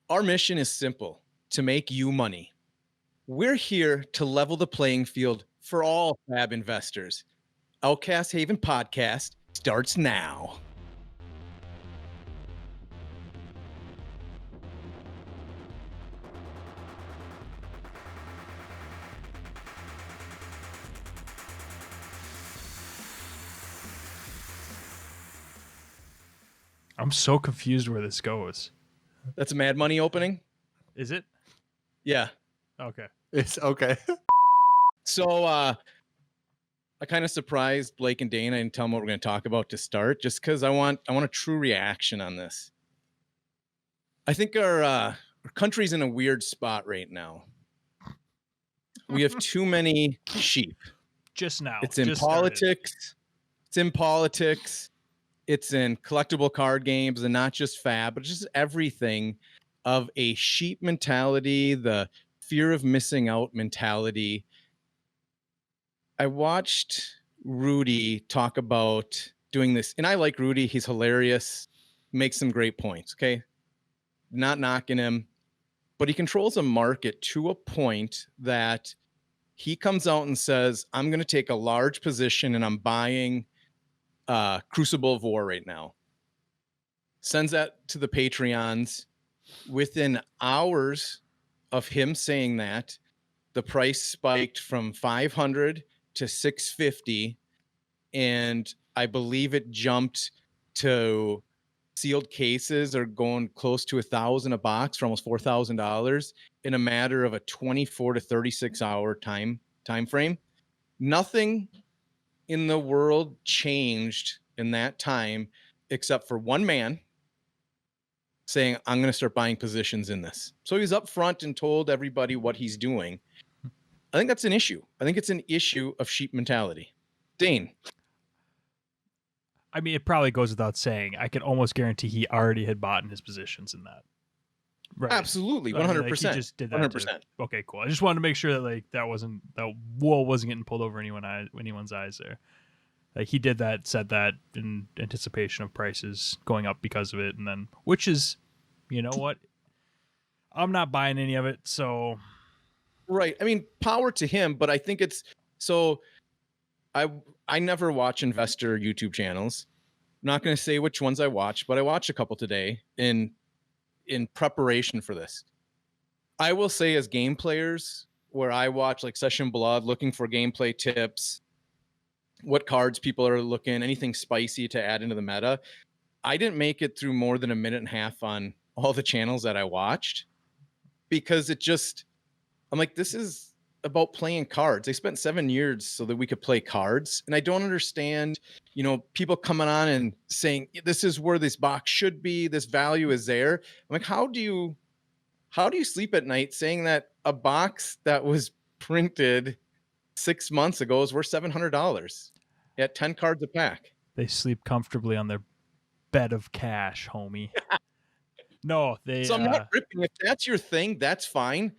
Our mission is simple: to make you money. We're here to level the playing field for all fab investors. Outcast Haven podcast starts now. I'm so confused where this goes. That's a Mad Money opening? Is it? Yeah. Okay. It's okay. So I kind of surprised Blake and Dana and tell them what we're going to talk about to start, just because I want a true reaction on this. I think our country's in a weird spot right now. We have too many sheep. Just now. It's in politics. It's in politics. It's in collectible card games, and not just fab, but just everything of a sheep mentality, the fear of missing out mentality. I watched Rudy talk about doing this, and I like Rudy. He's hilarious, makes some great points, okay? Not knocking him, but he controls a market to a point that he comes out and says, I'm going to take a large position and I'm buying Crucible of War right now. Sends that to the Patreons. Within hours of him saying that, the price spiked from 500 to 650, and I believe it jumped to sealed cases are going close to $1,000 a box for almost $4,000 in a matter of a 24 to 36 hour time frame. Nothing in the world changed in that time except for one man saying, I'm going to start buying positions in this. So he's up front and told everybody what he's doing. I think that's an issue. I think it's an issue of sheep mentality. Dane. I mean, it probably goes without saying. I can almost guarantee he already had bought in his positions in that. Right. Absolutely. 100%. I mean, like, he just did that. 100%. Okay, cool. I just wanted to make sure that that wool wasn't getting pulled over anyone's eyes there. Like, he did that, said that in anticipation of prices going up because of it, and then, which is, you know what? I'm not buying any of it, so. Right. I mean, power to him, but I think it's so. I never watch investor YouTube channels. I'm not going to say which ones I watch, but I watched a couple today in preparation for this. I will say, as game players, where I watch like Session Blood, looking for gameplay tips, what cards people are looking, anything spicy to add into the meta. I didn't make it through more than a minute and a half on all the channels that I watched, because I'm like, this is about playing cards. They spent 7 years so that we could play cards. And I don't understand, people coming on and saying, this is where this box should be. This value is there. I'm like, how do you sleep at night saying that a box that was printed 6 months ago is worth $700 at 10 cards a pack? They sleep comfortably on their bed of cash, homie. No, So I'm not ripping. If that's your thing, that's fine.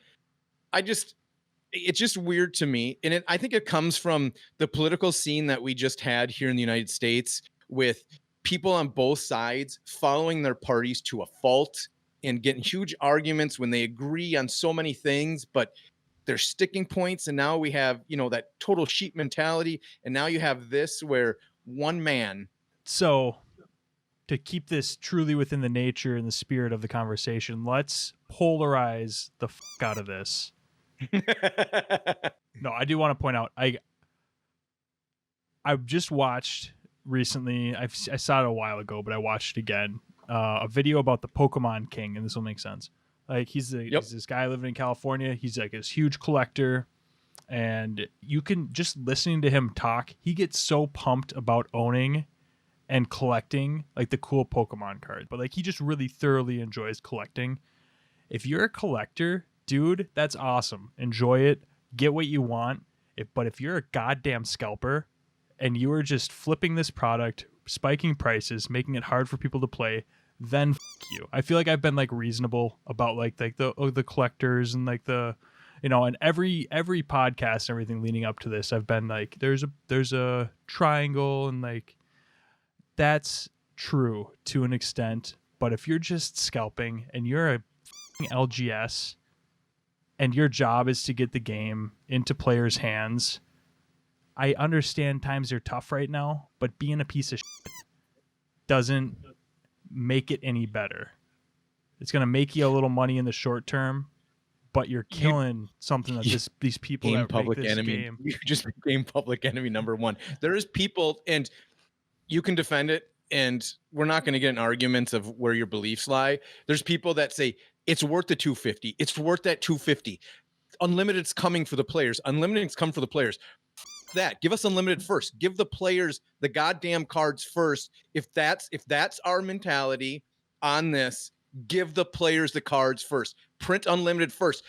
It's just weird to me. And I think it comes from the political scene that we just had here in the United States, with people on both sides following their parties to a fault and getting huge arguments when they agree on so many things, but there's sticking points. And now we have, that total sheep mentality. And now you have this where one man. So to keep this truly within the nature and the spirit of the conversation, let's polarize the fuck out of this. No, I do want to point out, I've just watched recently, I saw it a while ago, but I watched it again, a video about the Pokemon King, and this will make sense. Like, he's this guy living in California. He's like this huge collector, and you can just listening to him talk, he gets so pumped about owning and collecting like the cool Pokemon cards, but like he just really thoroughly enjoys collecting. If you're a collector, dude, that's awesome. Enjoy it. Get what you want. But if you're a goddamn scalper and you are just flipping this product, spiking prices, making it hard for people to play, then you. I feel like I've been like reasonable about like the collectors and like the, and every podcast and everything leading up to this, I've been like, there's a triangle, and like that's true to an extent. But if you're just scalping and you're a LGS and your job is to get the game into players' hands. I understand times are tough right now, but being a piece of shit doesn't make it any better. It's going to make you a little money in the short term, but you're killing something that these people that public make this enemy. game. You just became public enemy number one. There is people, and you can defend it, and we're not going to get in arguments of where your beliefs lie. There's people that say it's worth the 250. It's worth that 250. Unlimited's coming for the players. Unlimited's come for the players. That give us unlimited first. Give the players the goddamn cards first. If that's our mentality on this, give the players the cards first. Print unlimited first.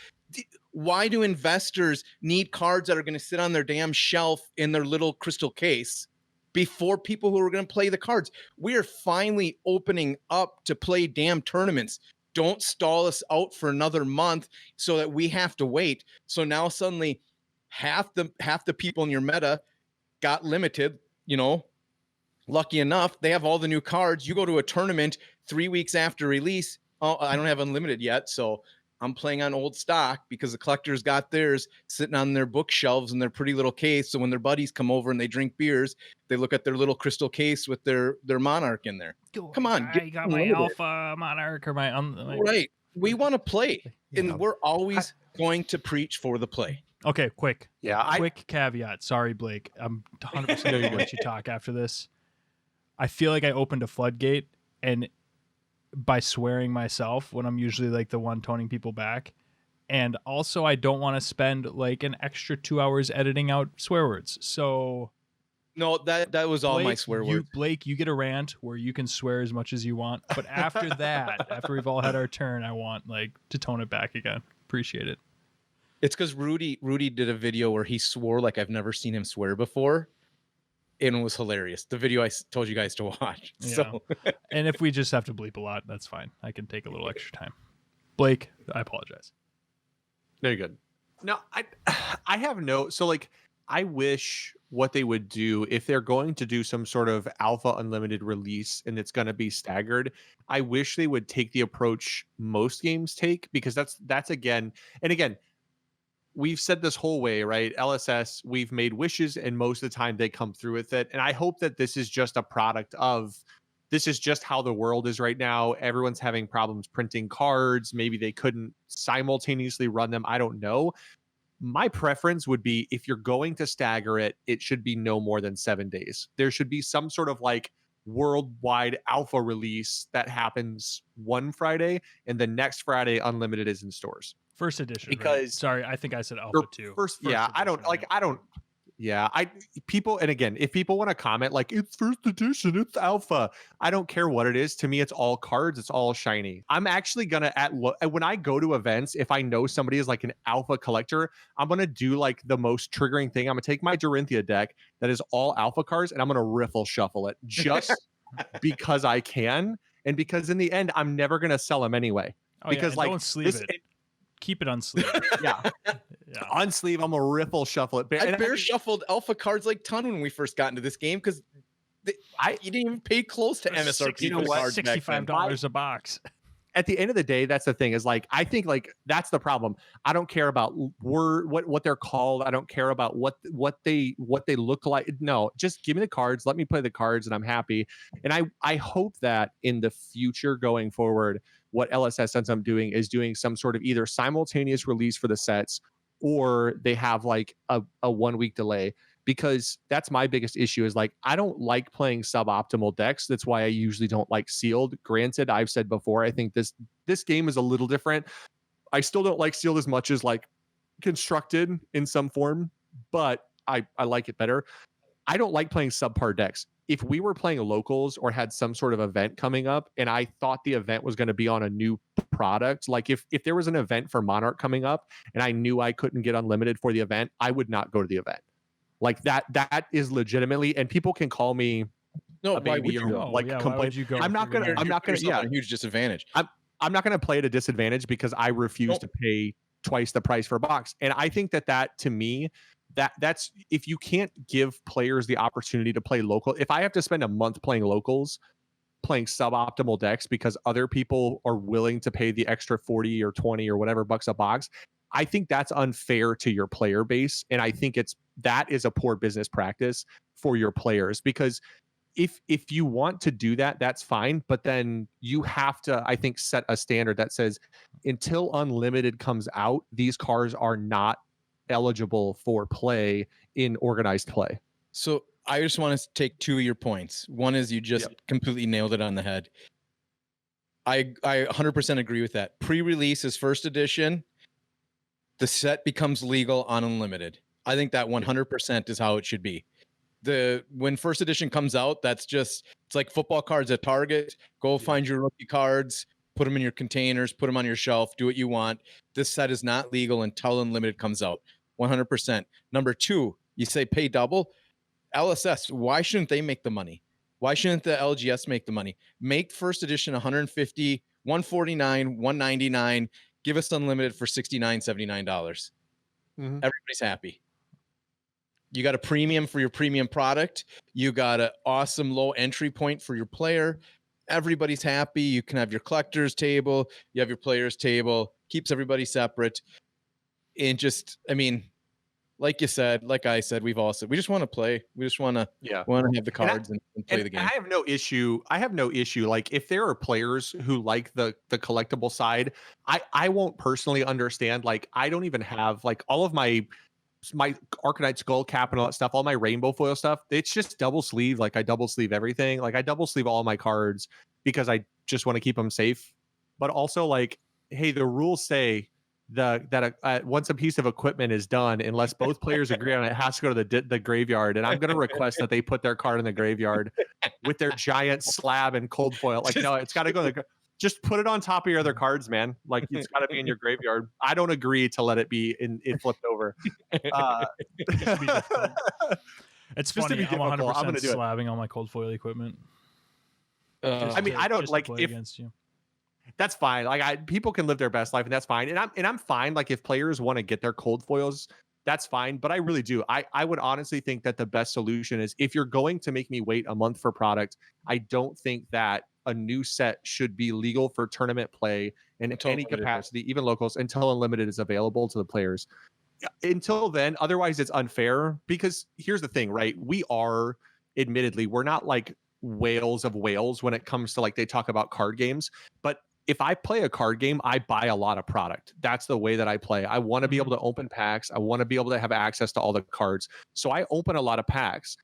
Why do investors need cards that are going to sit on their damn shelf in their little crystal case before people who are going to play the cards? We are finally opening up to play damn tournaments. Don't stall us out for another month so that we have to wait. So now suddenly half the people in your meta got limited, lucky enough, they have all the new cards. You go to a tournament 3 weeks after release. Oh, I don't have unlimited yet. So I'm playing on old stock because the collectors got theirs sitting on their bookshelves in their pretty little case. So when their buddies come over and they drink beers, they look at their little crystal case with their Monarch in there. Come on. I got my Alpha Monarch or my right. We want to play, and we're always going to preach for the play. Okay, quick. Yeah. Quick caveat. Sorry, Blake. I'm 100% going to let you talk after this. I feel like I opened a floodgate, and by swearing myself when I'm usually like the one toning people back. And also I don't want to spend like an extra 2 hours editing out swear words. So no, that was all my swear words. Blake, you get a rant where you can swear as much as you want. But after that, after we've all had our turn, I want like to tone it back again. Appreciate it. It's because Rudy did a video where he swore like I've never seen him swear before. And it was hilarious. The video I told you guys to watch. Yeah. So, and if we just have to bleep a lot, that's fine. I can take a little extra time. Blake, I apologize. No, you're good. No, I have no. So like, I wish what they would do if they're going to do some sort of alpha unlimited release and it's going to be staggered. I wish they would take the approach most games take, because that's again and again. We've said this whole way, right? LSS, we've made wishes, and most of the time they come through with it. And I hope that this is just a product of, this is just how the world is right now. Everyone's having problems printing cards. Maybe they couldn't simultaneously run them. I don't know. My preference would be, if you're going to stagger it, it should be no more than 7 days. There should be some sort of like worldwide alpha release that happens one Friday, and the next Friday unlimited is in stores. First edition, because right? Sorry, I think I said alpha too. First yeah, edition, people, and again, if people want to comment like it's first edition, it's alpha, I don't care what it is. To me, it's all cards, it's all shiny. I'm actually gonna when I go to events, if I know somebody is like an alpha collector, I'm gonna do like the most triggering thing. I'm gonna take my Dorinthia deck that is all alpha cards, and I'm gonna riffle shuffle it just because I can, and because in the end, I'm never gonna sell them anyway. Because like don't sleeve it. Keep it unsleeved. Yeah. Unsleeve, I'm a riffle shuffle it. I bear shuffled alpha cards like ton when we first got into this game, because you didn't even pay close to MSRP for the cards. $65 a box. At the end of the day, that's the thing, is like, I think like that's the problem. I don't care about what they're called. I don't care about what they look like. No, just give me the cards, let me play the cards, and I'm happy. And I hope that in the future going forward, what LSS ends up doing is doing some sort of either simultaneous release for the sets, or they have like a 1 week delay, because that's my biggest issue is like, I don't like playing suboptimal decks. That's why I usually don't like sealed. Granted, I've said before, I think this game is a little different. I still don't like sealed as much as like constructed in some form, but I like it better. I don't like playing subpar decks. If we were playing locals or had some sort of event coming up and I thought the event was going to be on a new product, like if there was an event for Monarch coming up and I knew I couldn't get unlimited for the event, I would not go to the event. Like that is legitimately, and people can call me a baby or like complain. I'm not gonna a huge disadvantage. I'm not gonna play at a disadvantage because I refuse to pay twice the price for a box. And I think that to me, that's if you can't give players the opportunity to play local. If I have to spend a month playing locals, playing suboptimal decks because other people are willing to pay the extra 40 or 20 or whatever bucks a box, I think that's unfair to your player base. And I think that is a poor business practice for your players, because if you want to do that, that's fine. But then you have to, I think, set a standard that says until Unlimited comes out, these cards are not eligible for play in organized play. So I just want to take two of your points. One is you just completely nailed it on the head. I 100% agree with that. Pre-release is first edition. The set becomes legal on Unlimited. I think that 100% is how it should be. When first edition comes out, it's like football cards at Target. Go find your rookie cards, put them in your containers, put them on your shelf, do what you want. This set is not legal until Unlimited comes out. 100%. Number two, you say pay double. LSS, why shouldn't they make the money? Why shouldn't the LGS make the money? Make first edition 150, 149, 199. Give us Unlimited for $69, $79. Everybody's happy. You got a premium for your premium product. You got an awesome low entry point for your player. Everybody's happy. You can have your collector's table. You have your player's table. Keeps everybody separate. And just, I mean, like you said, like I said, we've all said, we just want to play. We just want to have the cards and play the game. I have no issue. Like if there are players who like the collectible side, I won't personally understand. Like I don't even have like all of my Arcanite skull cap and all that stuff, all my rainbow foil stuff. It's just double sleeve. Like I double sleeve everything. Like I double sleeve all my cards because I just want to keep them safe. But also like, hey, the rules say that once a piece of equipment is done, unless both players agree on it, it has to go to the graveyard. And I'm going to request that they put their card in the graveyard with their giant slab and cold foil. Like, no, it's got to go. Just put it on top of your other cards, man. Like it's got to be in your graveyard. I don't agree to let it be it flipped over. It's funny. I'm 100% slabbing all my cold foil equipment. I mean, I don't like if against you. That's fine. Like people can live their best life, and that's fine. And I'm fine. Like if players want to get their cold foils, that's fine. But I really do. I would honestly think that the best solution is if you're going to make me wait a month for product, I don't think that a new set should be legal for tournament play in any capacity, even locals, until Unlimited is available to the players. Until then, otherwise it's unfair, because here's the thing, right? Admittedly, we're not like whales of whales when it comes to like they talk about card games, but if I play a card game, I buy a lot of product. That's the way that I play. I want to be able to open packs. I want to be able to have access to all the cards. So I open a lot of packs.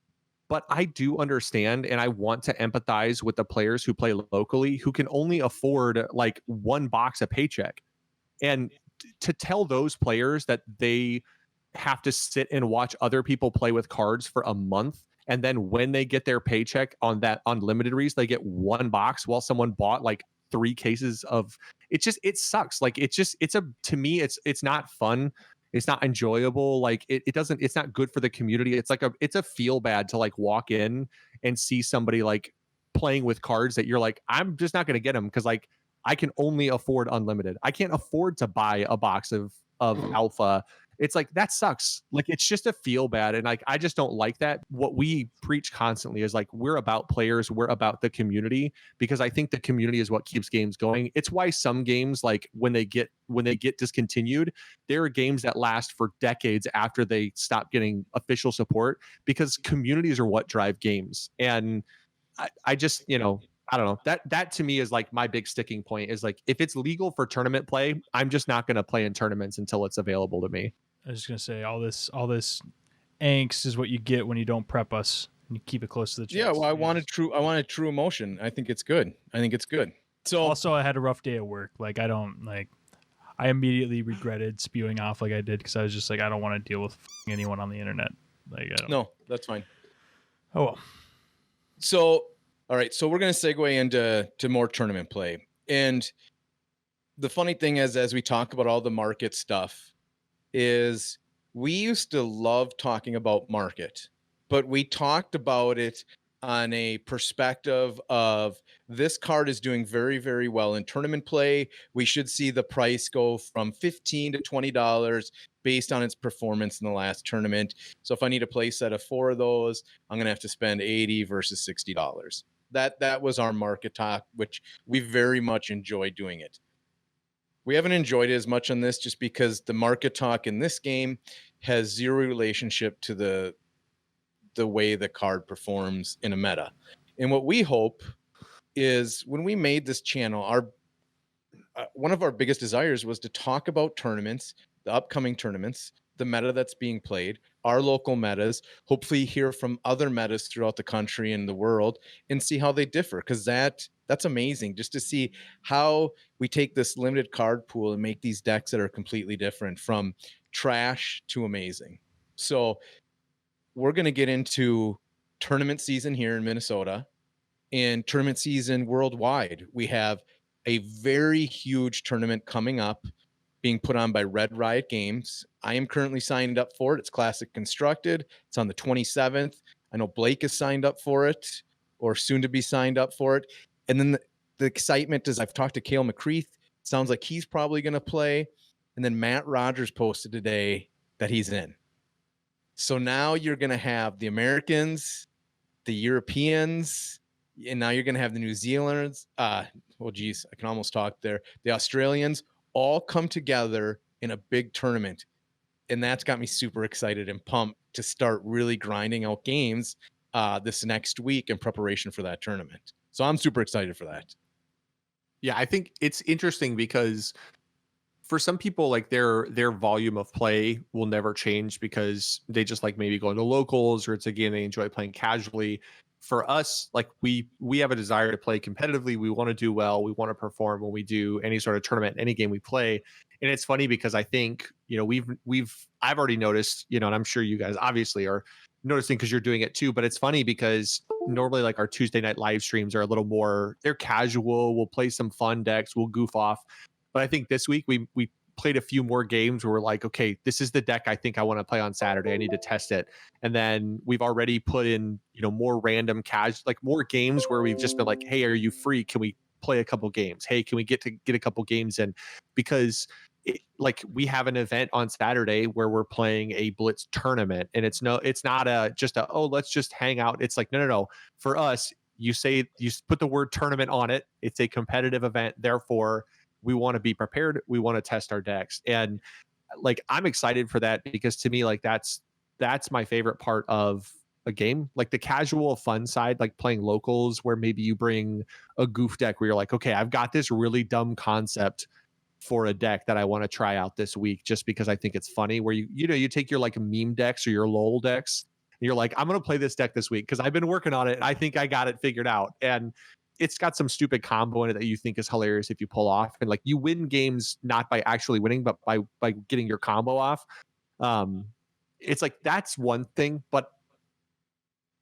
But I do understand, and I want to empathize with the players who play locally who can only afford like one box a paycheck. And to tell those players that they have to sit and watch other people play with cards for a month, and then when they get their paycheck on that Unlimited release, they get one box while someone bought like 3 cases of it sucks. Like to me it's not fun. It's not enjoyable. Like it's not good for the community. It's a feel bad to like walk in and see somebody like playing with cards that you're like, I'm just not going to get them because like I can only afford Unlimited. I can't afford to buy a box of alpha. It's like, that sucks. Like, it's just a feel bad. And like, I just don't like that. What we preach constantly is like, we're about players. We're about the community, because I think the community is what keeps games going. It's why some games, like when they get discontinued, there are games that last for decades after they stop getting official support, because communities are what drive games. And I just, I don't know, that to me is like my big sticking point is like, if it's legal for tournament play, I'm just not going to play in tournaments until it's available to me. I was just gonna say, all this angst is what you get when you don't prep us and you keep it close to the chest. Yeah, well, I wanted true emotion. I think it's good. So also, I had a rough day at work. Like I immediately regretted spewing off like I did, because I was just like, I don't want to deal with anyone on the internet. Like, no, that's fine. Oh well. So all right, so we're gonna segue into more tournament play. And the funny thing is, as we talk about all the market stuff, is we used to love talking about market, but we talked about it on a perspective of this card is doing very, very well in tournament play. We should see the price go from $15 to $20 based on its performance in the last tournament. So if I need a play set of 4 of those, I'm going to have to spend $80 versus $60. That was our market talk, which we very much enjoyed doing it. We haven't enjoyed it as much on this just because the market talk in this game has zero relationship to the way the card performs in a meta. And what we hope is when we made this channel, our one of our biggest desires was to talk about tournaments, the upcoming tournaments, the meta that's being played, our local metas, hopefully hear from other metas throughout the country and the world and see how they differ. Because that's amazing just to see how we take this limited card pool and make these decks that are completely different from trash to amazing. So we're going to get into tournament season here in Minnesota and tournament season worldwide. We have a very huge tournament coming up being put on by Red Riot Games. I am currently signed up for it. It's Classic Constructed. It's on the 27th. I know Blake is signed up for it or soon to be signed up for it. And then the excitement is I've talked to Cale McCreath. Sounds like he's probably going to play. And then Matt Rogers posted today that he's in. So now you're going to have the Americans, the Europeans, and now you're going to have the New Zealanders. Well, geez, I can almost talk there. The Australians all come together in a big tournament. And that's got me super excited and pumped to start really grinding out games this next week in preparation for that tournament. So I'm super excited for that. Yeah, I think it's interesting because for some people, like their volume of play will never change because they just like maybe going to locals or it's a game they enjoy playing casually. For us, like we have a desire to play competitively. We want to do well. We want to perform when we do any sort of tournament, any game we play. And it's funny because I think, you know, I've already noticed, you know, and I'm sure you guys obviously are noticing because you're doing it too. But it's funny because normally like our Tuesday night live streams are a little more, they're casual. We'll play some fun decks. We'll goof off. But I think this week we played a few more games where we're like, okay, this is the deck I think I want to play on Saturday. I need to test it. And then we've already put in, you know, more random like more games where we've just been like, hey, are you free? Can we play a couple games? Hey, can we get a couple games in? Because like we have an event on Saturday where we're playing a Blitz tournament, and it's not let's just hang out. It's like no. For us, you put the word tournament on it. It's a competitive event, therefore we want to be prepared. We want to test our decks. And like, I'm excited for that because to me, like that's my favorite part of a game, like the casual fun side, like playing locals where maybe you bring a goof deck where you're like, okay, I've got this really dumb concept for a deck that I want to try out this week just because I think it's funny, where you take your like meme decks or your LOL decks and you're like, I'm going to play this deck this week because I've been working on it. I think I got it figured out. And it's got some stupid combo in it that you think is hilarious if you pull off. And like you win games not by actually winning, but by getting your combo off. It's like that's one thing, but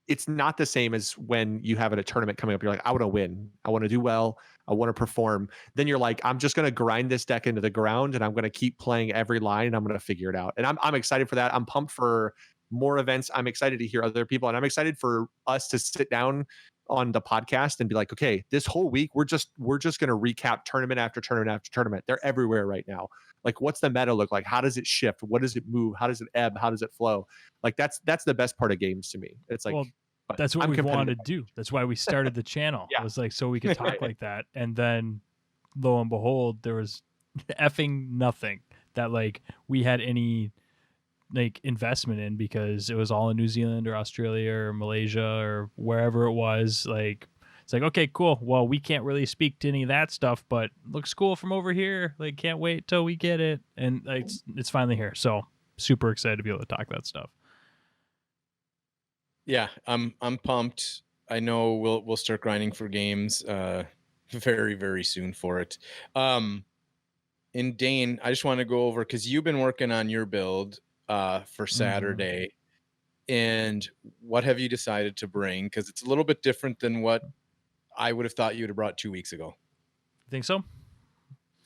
it's not the same as when you have a tournament coming up. You're like, I want to win. I want to do well. I want to perform. Then you're like, I'm just going to grind this deck into the ground and I'm going to keep playing every line and I'm going to figure it out. And I'm excited for that. I'm pumped for more events. I'm excited to hear other people. And I'm excited for us to sit down on the podcast and be like, okay, this whole week we're just going to recap tournament after tournament after tournament. They're everywhere right now. Like, what's the meta look like? How does it shift? What does it move? How does it ebb? How does it flow? Like that's the best part of games to me. It's like, well, that's what we wanted to do. That's why we started the channel. Yeah. It was like so we could talk like that. And then lo and behold, there was effing nothing that like we had any like investment in because it was all in New Zealand or Australia or Malaysia or wherever it was. Like it's like, okay, cool. Well, we can't really speak to any of that stuff, but looks cool from over here. Like, can't wait till we get it. And like, it's finally here. So super excited to be able to talk that stuff. Yeah, I'm pumped. I know we'll start grinding for games very, very soon for it. And Dane, I just want to go over because you've been working on your build for Saturday. And what have you decided to bring? Because it's a little bit different than what I would have thought you would have brought 2 weeks ago. Think so?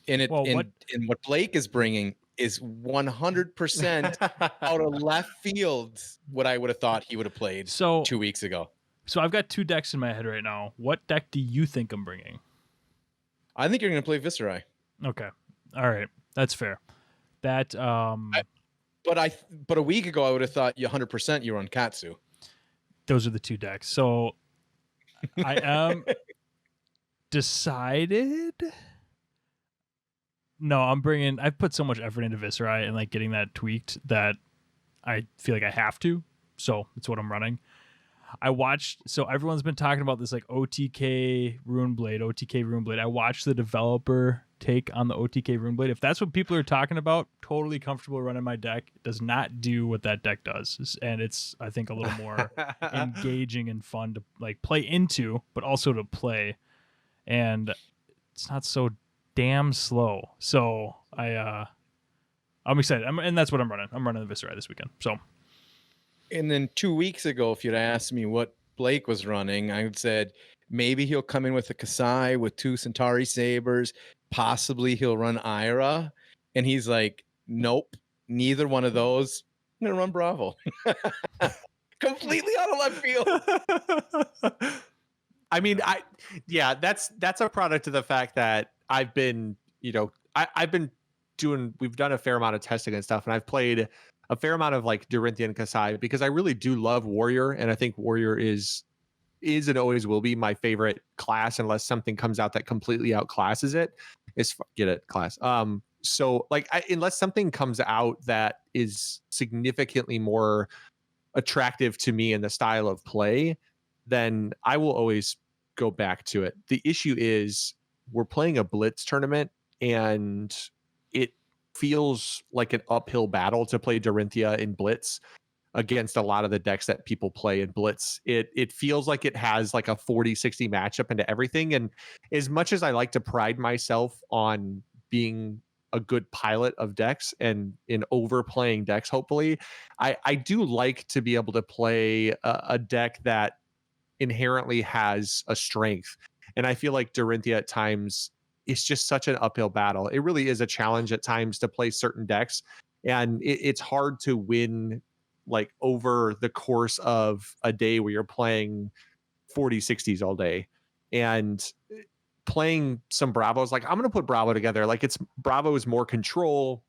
And what Blake is bringing is 100% out of left field what I would have thought he would have played 2 weeks ago. So I've got two decks in my head right now. What deck do you think I'm bringing? I think you're going to play Viserai. Okay. All right. That's fair. That But a week ago I would have thought you 100% you were on Katsu. Those are the two decks. So I am decided. No, I've put so much effort into Viscerai and like getting that tweaked that I feel like I have to. So it's what I'm running. So everyone's been talking about this like OTK Runeblade. I watched the developer take on the OTK Runeblade. If that's what people are talking about, totally comfortable running my deck. It does not do what that deck does. And it's, I think, a little more engaging and fun to like play into, but also to play. And it's not so damn slow. So I'm excited. And that's what I'm running. I'm running the Viscerai this weekend. So. And then 2 weeks ago, if you'd asked me what Blake was running, I would said maybe he'll come in with a Kasai with 2 Centauri Sabers. Possibly he'll run Ira. And he's like, nope, neither one of those. I'm going to run Bravo. Completely out of left field. I mean, that's a product of the fact that I've been, I've been we've done a fair amount of testing and stuff, and I've played a fair amount of like Dorinthia and Kasai because I really do love Warrior, and I think Warrior is and always will be my favorite class unless something comes out that completely outclasses it. Get it, class. So like unless something comes out that is significantly more attractive to me in the style of play, then I will always go back to it. The issue is we're playing a Blitz tournament, and it feels like an uphill battle to play Dorinthia in Blitz against a lot of the decks that people play in Blitz. It feels like it has like a 40-60 matchup into everything. And as much as I like to pride myself on being a good pilot of decks and in overplaying decks, hopefully, I do like to be able to play a deck that inherently has a strength. And I feel like Dorinthia at times is just such an uphill battle. It really is a challenge at times to play certain decks. And it's hard to win like over the course of a day where you're playing 40-60s all day. And playing some Bravos, like I'm going to put Bravo together. Like Bravo is more control.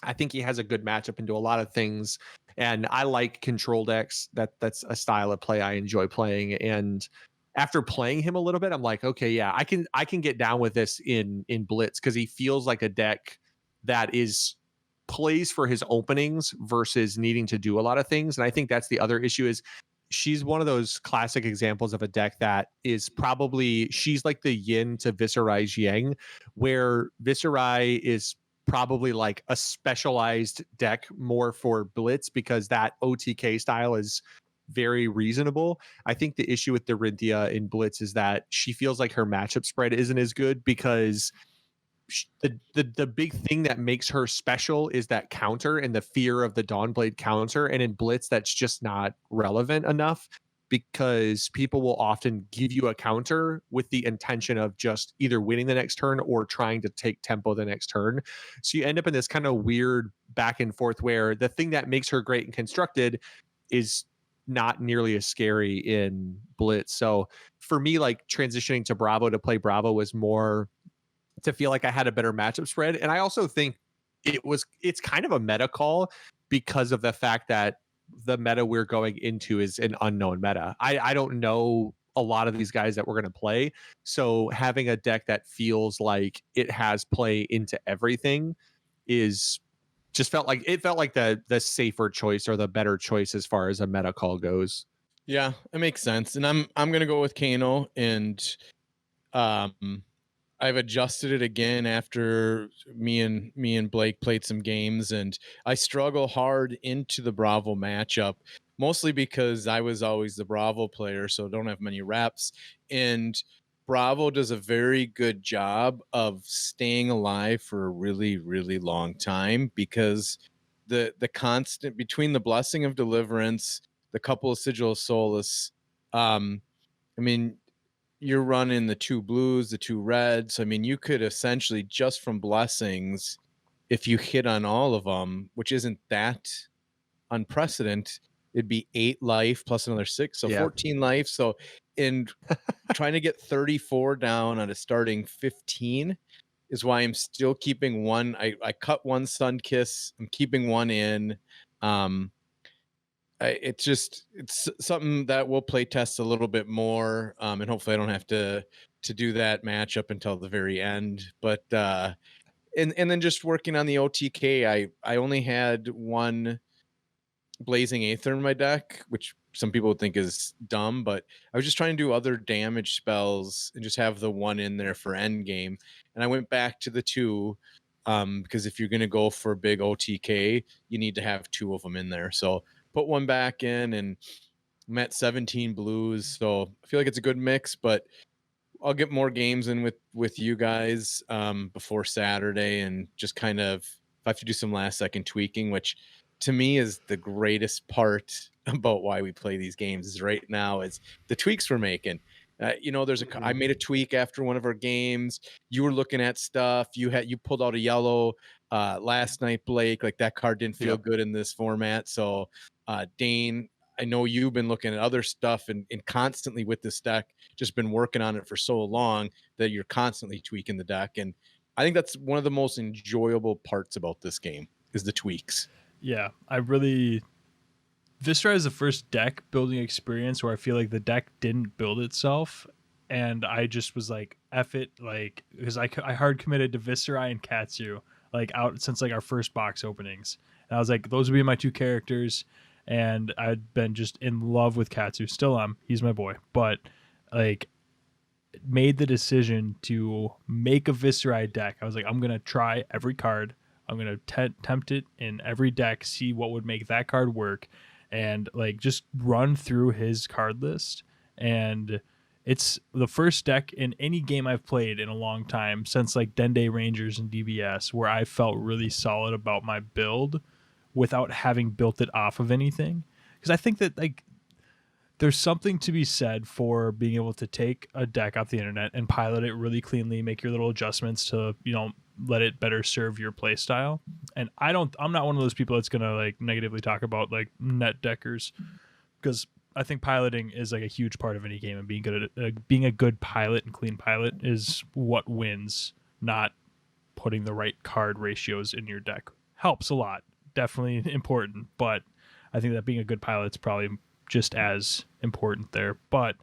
I think he has a good matchup into a lot of things. And I like control decks. That's a style of play I enjoy playing. And after playing him a little bit, I'm like, okay, yeah, I can get down with this in Blitz because he feels like a deck that is plays for his openings versus needing to do a lot of things. And I think that's the other issue is she's one of those classic examples of a deck that is she's like the yin to Viscerai's yang, where Viscerai is probably like a specialized deck more for Blitz because that OTK style is very reasonable. I think the issue with Dorinthia in Blitz is that she feels like her matchup spread isn't as good because the big thing that makes her special is that counter and the fear of the Dawnblade counter. And in Blitz, that's just not relevant enough because people will often give you a counter with the intention of just either winning the next turn or trying to take tempo the next turn. So you end up in this kind of weird back and forth where the thing that makes her great and constructed is not nearly as scary in Blitz. So for me, like transitioning to Bravo to play Bravo was more to feel like I had a better matchup spread. And I also think it's kind of a meta call because of the fact that the meta we're going into is an unknown meta. I don't know a lot of these guys that we're going to play. So having a deck that feels like it has play into everything is felt like the safer choice or the better choice as far as a meta call goes. Yeah, it makes sense. And I'm gonna go with Kano, and I've adjusted it again after me and Blake played some games, and I struggle hard into the Bravo matchup, mostly because I was always the Bravo player, so don't have many reps. And Bravo does a very good job of staying alive for a really, really long time because the constant between the Blessing of Deliverance, the couple of Sigil of Solace, I mean, you're running the 2 blues, the 2 reds. I mean, you could essentially just from blessings, if you hit on all of them, which isn't that unprecedented, it'd be 8 life plus another 6, so 14 life. So in trying to get 34 down on a starting 15 is why I'm still keeping one. I cut one Sun Kiss. I'm keeping one in. it's something that we'll play test a little bit more, and hopefully I don't have to do that matchup until the very end. But and then just working on the OTK, I only had one Blazing Aether in my deck, which some people would think is dumb, but I was just trying to do other damage spells and just have the one in there for end game. And I went back to the two, because if you're going to go for big OTK, you need to have two of them in there. So put one back in, and I'm at 17 blues. So I feel like it's a good mix, but I'll get more games in with you guys before Saturday, and just kind of, if I have to do some last second tweaking, which to me is the greatest part about why we play these games is right now is the tweaks we're making. I made a tweak after one of our games. You were looking at stuff. You pulled out a yellow last night, Blake. Like, that card didn't feel good in this format. So Dane, I know you've been looking at other stuff and constantly with this deck, just been working on it for so long that you're constantly tweaking the deck. And I think that's one of the most enjoyable parts about this game is the tweaks. Yeah, Viscera is the first deck building experience where I feel like the deck didn't build itself. And I just was like, F it, like, because I hard committed to Viscera and Katsu, like, out since like our first box openings. And I was like, those would be my two characters. And I'd been just in love with Katsu. Still am. He's my boy. But like, made the decision to make a Viscera deck. I was like, I'm going to try every card. I'm going to tempt it in every deck, see what would make that card work, and like just run through his card list. And it's the first deck in any game I've played in a long time since like Dende Rangers and DBS where I felt really solid about my build without having built it off of anything. Because I think that like there's something to be said for being able to take a deck off the internet and pilot it really cleanly, make your little adjustments to, let it better serve your play style. And I'm not one of those people that's going to like negatively talk about like net deckers, because I think piloting is like a huge part of any game, and being good at being a good pilot and clean pilot is what wins, not putting the right card ratios in your deck. Helps a lot. Definitely important, but I think that being a good pilot is probably just as important there. But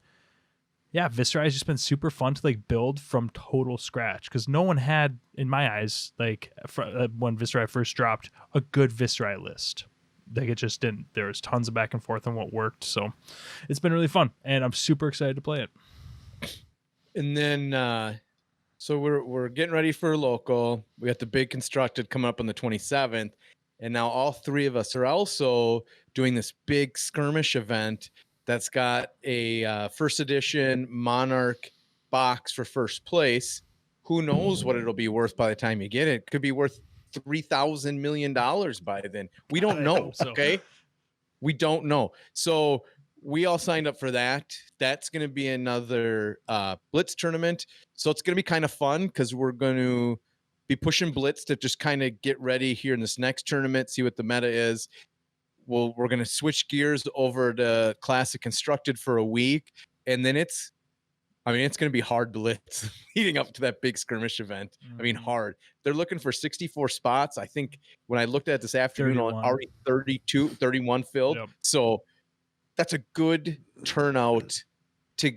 yeah, Viscera has just been super fun to like build from total scratch, because no one had, in my eyes, like when Viscera first dropped, a good Viscera list. Like, it just didn't. There was tons of back and forth on what worked. So it's been really fun, and I'm super excited to play it. And then so we're getting ready for local. We got the big constructed coming up on the 27th, and now all three of us are also doing this big skirmish event that's got a first edition Monarch box for first place. Who knows what it'll be worth by the time you get it? It could be worth $3,000 million by then. We don't know. So. Okay. We don't know. So we all signed up for that. That's going to be another Blitz tournament. So it's going to be kind of fun, because we're going to be pushing Blitz to just kind of get ready here in this next tournament, see what the meta is. We're going to switch gears over to Classic Constructed for a week. And then it's going to be hard Blitz leading up to that big skirmish event. I mean, hard. They're looking for 64 spots. I think when I looked at it this afternoon, 31. already 31 filled. Yep. So that's a good turnout to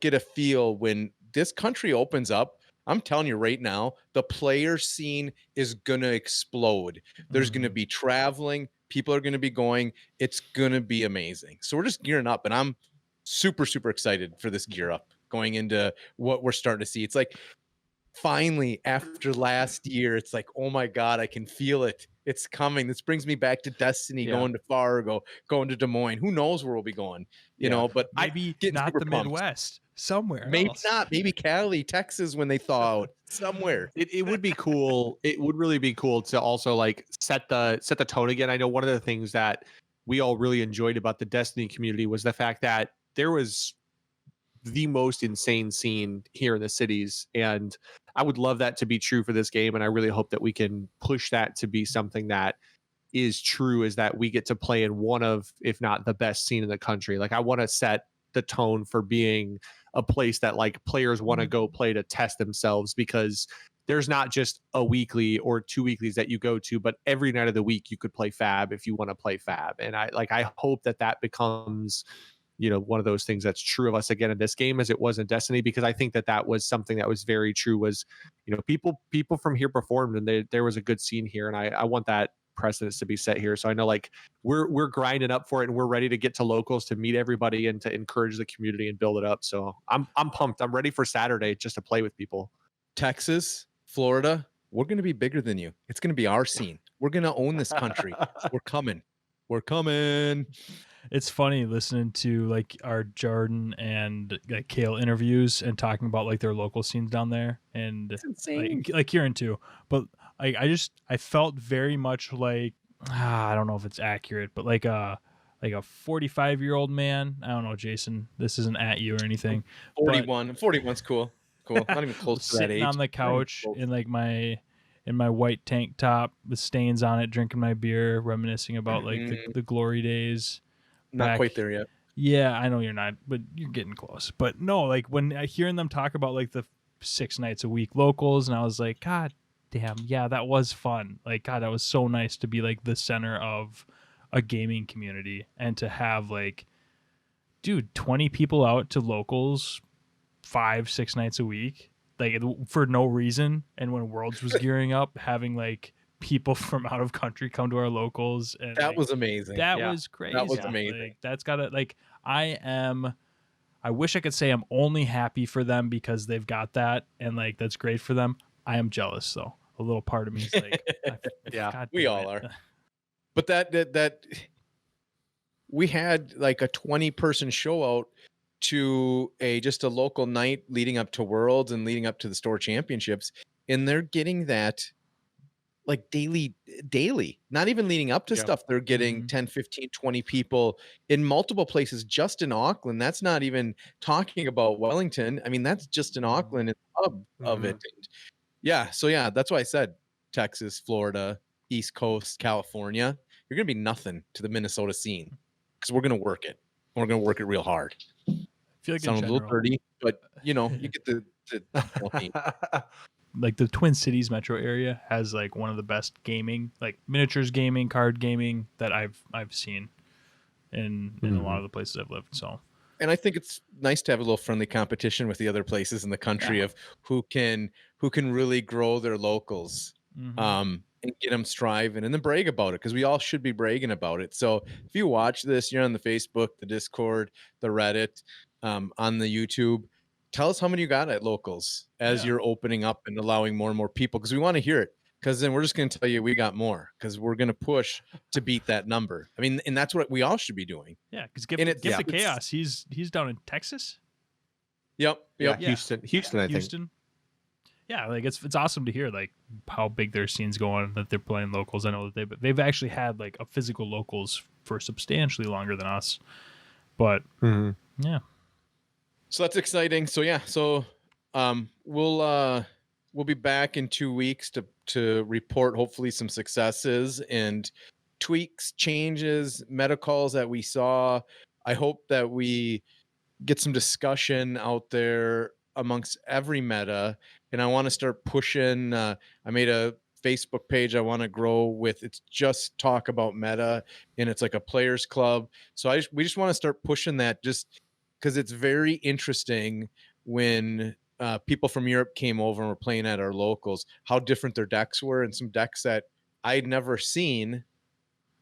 get a feel when this country opens up. I'm telling you right now, the player scene is going to explode. There's going to be traveling. People are going to be going. It's going to be amazing. So we're just gearing up, and I'm super, super excited for this gear up going into what we're starting to see. It's like, finally, after last year, it's like, oh my God, I can feel it. It's coming. This brings me back to Destiny, going to Fargo, going to Des Moines. Who knows where we'll be going, you know, but maybe not the Midwest, somewhere maybe else. not, maybe Cali, Texas, when they thaw out somewhere. It would be cool. It would really be cool to also like set the tone again. I know one of the things that we all really enjoyed about the Destiny community was the fact that there was the most insane scene here in the cities, and I would love that to be true for this game. And I really hope that we can push that to be something that is true, is that we get to play in one of, if not the best scene in the country. Like, I want to set the tone for being a place that like players want to go play to test themselves, because there's not just a weekly or 2 weeklies that you go to, but every night of the week you could play Fab if you want to play Fab. And I hope that becomes, one of those things that's true of us again in this game as it was in Destiny, because I think that was something that was very true. Was, people from here performed, and there was a good scene here, and I want that precedence to be set here. So I know, like, we're grinding up for it, and we're ready to get to locals to meet everybody and to encourage the community and build it up. So I'm pumped. I'm ready for Saturday just to play with people. Texas, Florida, we're going to be bigger than you. It's going to be our scene. We're going to own this country. We're coming. It's funny listening to like our Jordan and like Kale interviews and talking about like their local scenes down there, and like Kieran too. But I felt very much like, I don't know if it's accurate, but like a 45-year-old man. I don't know, Jason. This isn't at you or anything. 41. 41's cool. Not even close to that age. Sitting on the couch in like my white tank top with stains on it, drinking my beer, reminiscing about like the glory days. Not quite there yet. Yeah, I know you're not, but you're getting close. But no, like when I hearing them talk about like the 6 nights a week locals, and I was like, God damn, yeah, that was fun. Like, God, that was so nice to be like the center of a gaming community and to have like, dude, 20 people out to locals 5-6 nights a week, like for no reason. And when Worlds was gearing up, having like people from out of country come to our locals, and that was amazing. That was crazy. That was amazing. Like, that's gotta, like, I wish I could say I'm only happy for them because they've got that, and like that's great for them. I am jealous though. A little part of me is like, yeah, we all are. But that we had like a 20-person show out to just a local night leading up to Worlds and leading up to the store championships, and they're getting that like daily, not even leading up to stuff. They're getting 10, 15, 20 people in multiple places just in Auckland. That's not even talking about Wellington. I mean, that's just in Auckland and the hub of it. And so that's why I said Texas, Florida, East Coast, California, you're going to be nothing to the Minnesota scene, because we're going to work it. We're going to work it real hard. I feel like sounds a little dirty, but you get the like the Twin Cities metro area has like one of the best gaming, like miniatures gaming, card gaming that I've seen in a lot of the places I've lived. So, and I think it's nice to have a little friendly competition with the other places in the country of who can really grow their locals, and get them striving and then brag about it, because we all should be bragging about it. So if you watch this, you're on the Facebook, the Discord, the Reddit, on the YouTube, tell us how many you got at locals as you're opening up and allowing more and more people, because we want to hear it, because then we're just going to tell you we got more, because we're going to push to beat that number. I mean, and that's what we all should be doing. Yeah, because give the chaos. He's down in Texas. Yep. Houston, I think. Yeah, like it's awesome to hear like how big their scene's going, that they're playing locals. I know that they've actually had like a physical locals for substantially longer than us, but yeah. So that's exciting. So we'll be back in 2 weeks to report hopefully some successes and tweaks, changes, meta calls that we saw. I hope that we get some discussion out there amongst every meta, and I want to start pushing. I made a Facebook page I want to grow with. It's just talk about meta, and it's like a players club. So we just want to start pushing that, just because it's very interesting when people from Europe came over and were playing at our locals, how different their decks were, and some decks that I'd never seen.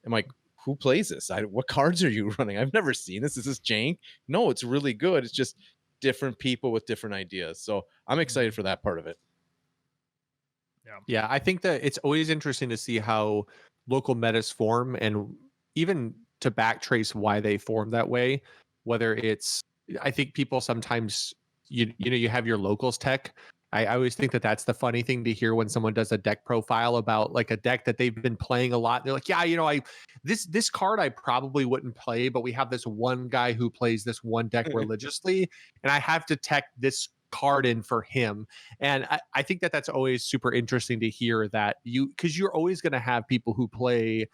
I'm like, who plays this? What cards are you running? I've never seen this. Is this jank? No, it's really good. It's just different people with different ideas. So I'm excited for that part of it. Yeah, I think that it's always interesting to see how local metas form, and even to backtrace why they form that way. Whether it's, I think people sometimes, you have your locals tech. I always think that that's the funny thing to hear when someone does a deck profile about like a deck that they've been playing a lot. They're like, yeah, this card I probably wouldn't play, but we have this one guy who plays this one deck religiously, and I have to tech this card in for him. And I think that that's always super interesting to hear, that because you're always going to have people who play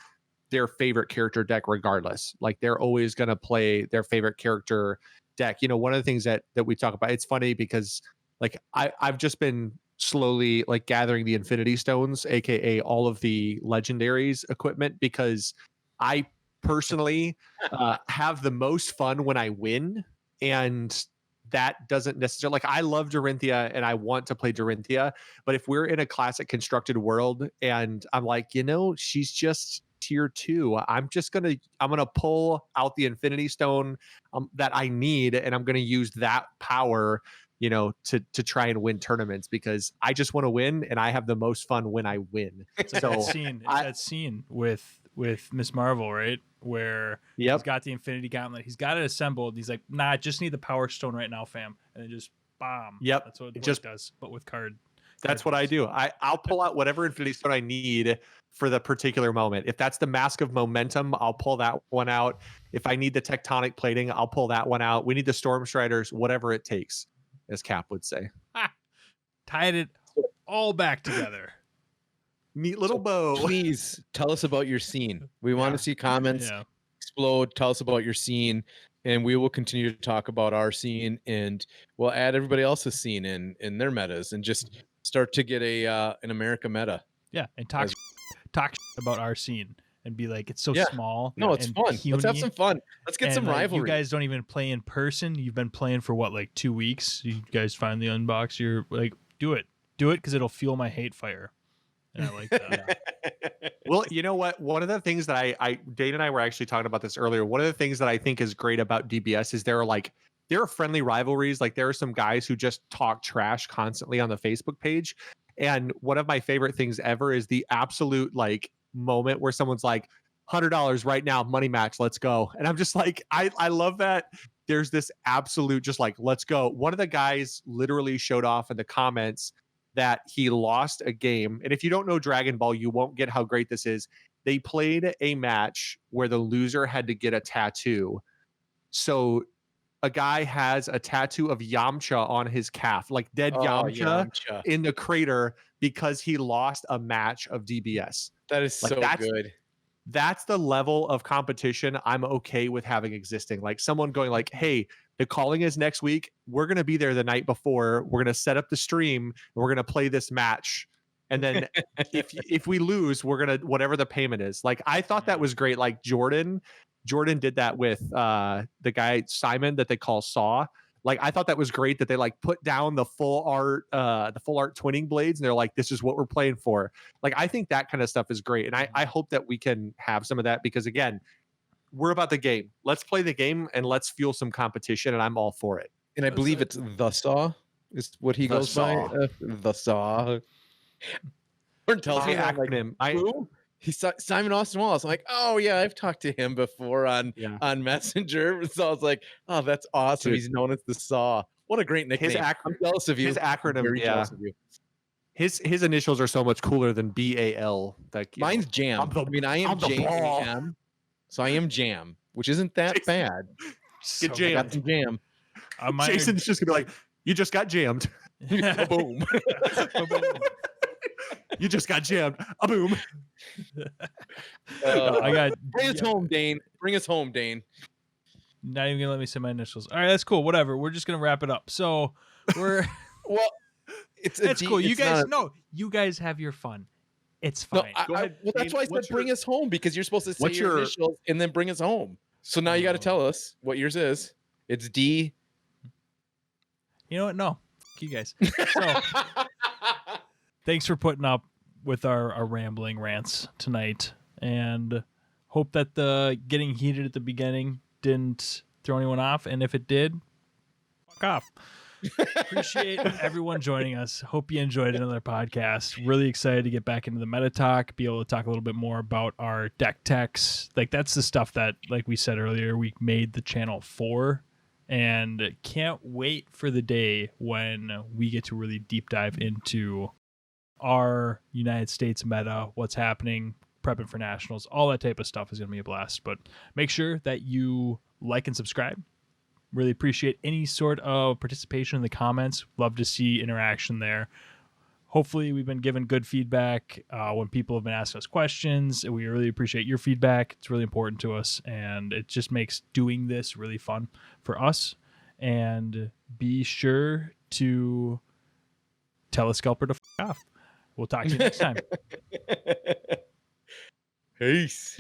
their favorite character deck regardless. Like they're always going to play their favorite character deck. One of the things that we talk about, it's funny because like I've just been slowly like gathering the Infinity Stones, aka all of the legendaries equipment, because I personally have the most fun when I win, and that doesn't necessarily, like, I love Dorinthia and I want to play Dorinthia, but if we're in a classic constructed world and I'm like, she's just tier 2, I'm gonna pull out the Infinity Stone that I need, and I'm gonna use that power, to try and win tournaments, because I just want to win and I have the most fun when I win. It's like that scene. It's that scene with Miss Marvel, right? Where he's got the Infinity Gauntlet. He's got it assembled. He's like, nah, I just need the Power Stone right now, fam. And then just bomb. Yep. That's what it just does, but with card. That's what I do. I'll pull out whatever Infinity Stone I need for the particular moment. If that's the Mask of Momentum, I'll pull that one out. If I need the Tectonic Plating, I'll pull that one out. We need the Storm Striders, whatever it takes, as Cap would say. Tied it all back together. Neat little bow. Please tell us about your scene. We want to see comments explode. Tell us about your scene, and we will continue to talk about our scene, and we'll add everybody else's scene in their metas, and just start to get an America meta. Yeah, and talk about our scene and be like, it's so small. No, it's fun. Puny. Let's have some fun. Let's get some rivalry. You guys don't even play in person. You've been playing for what, like 2 weeks? You guys finally unbox. You're like, do it because it'll fuel my hate fire. And I like that. Well, you know what? One of the things that Dane and I were actually talking about this earlier. One of the things that I think is great about DBS is there are friendly rivalries. Like, there are some guys who just talk trash constantly on the Facebook page. And one of my favorite things ever is the absolute moment where someone's like, $100 right now, money match, let's go. And I'm just like, I love that. There's this absolute just let's go. One of the guys literally showed off in the comments that he lost a game. And if you don't know Dragon Ball, you won't get how great this is. They played a match where the loser had to get a tattoo. So a guy has a tattoo of Yamcha on his calf, like dead Yamcha in the crater, because he lost a match of DBS. That is so good. That's the level of competition I'm okay with having existing. Like, someone going like, hey, the calling is next week. We're going to be there the night before. We're going to set up the stream. And we're going to play this match. And then if we lose, we're going to, whatever the payment is. Like, I thought that was great. Like, Jordan did that with the guy Simon that they call Saw. Like, I thought that was great that they put down the full art twinning blades, and they're like, this is what we're playing for. Like, I think that kind of stuff is great. And I hope that we can have some of that, because again, we're about the game. Let's play the game and let's fuel some competition, and I'm all for it. And I believe it's the Saw is what he goes by. The Saw. Or tells me acronym. He's Simon Austin Wallace. I'm like, oh yeah, I've talked to him before on Messenger. So I was like, oh, that's awesome. Dude. He's known as the Saw. What a great nickname. I'm jealous of you. His acronym, His initials are so much cooler than BAL. Mine's Jam. I am JAM. So I am Jam, which isn't that bad. Get jammed. I got some jam. Jason's just gonna be like, you just got jammed. Boom. You just got jammed. A boom. Bring us home, Dane. Bring us home, Dane. Not even gonna let me say my initials. All right, that's cool. Whatever. We're just gonna wrap it up. So we're that's cool. You guys have your fun. It's fine. No, that's why I said bring us home, because you're supposed to say your initials and then bring us home. So now you got to tell us what yours is. It's D. You know what? No. F you guys. So thanks for putting up with our rambling rants tonight, and hope that the getting heated at the beginning didn't throw anyone off. And if it did, fuck off. Appreciate everyone joining us. Hope you enjoyed another podcast. Really excited to get back into the meta talk, be able to talk a little bit more about our deck techs. Like, that's the stuff that, like we said earlier, we made the channel for, and can't wait for the day when we get to really deep dive into our United States meta, what's happening, prepping for nationals, all that type of stuff is going to be a blast. But make sure that you like and subscribe. Really appreciate any sort of participation in the comments. Love to see interaction there. Hopefully we've been given good feedback when people have been asking us questions. We really appreciate your feedback. It's really important to us, and it just makes doing this really fun for us. And be sure to tell a scalper to f off. We'll talk to you next time. Peace.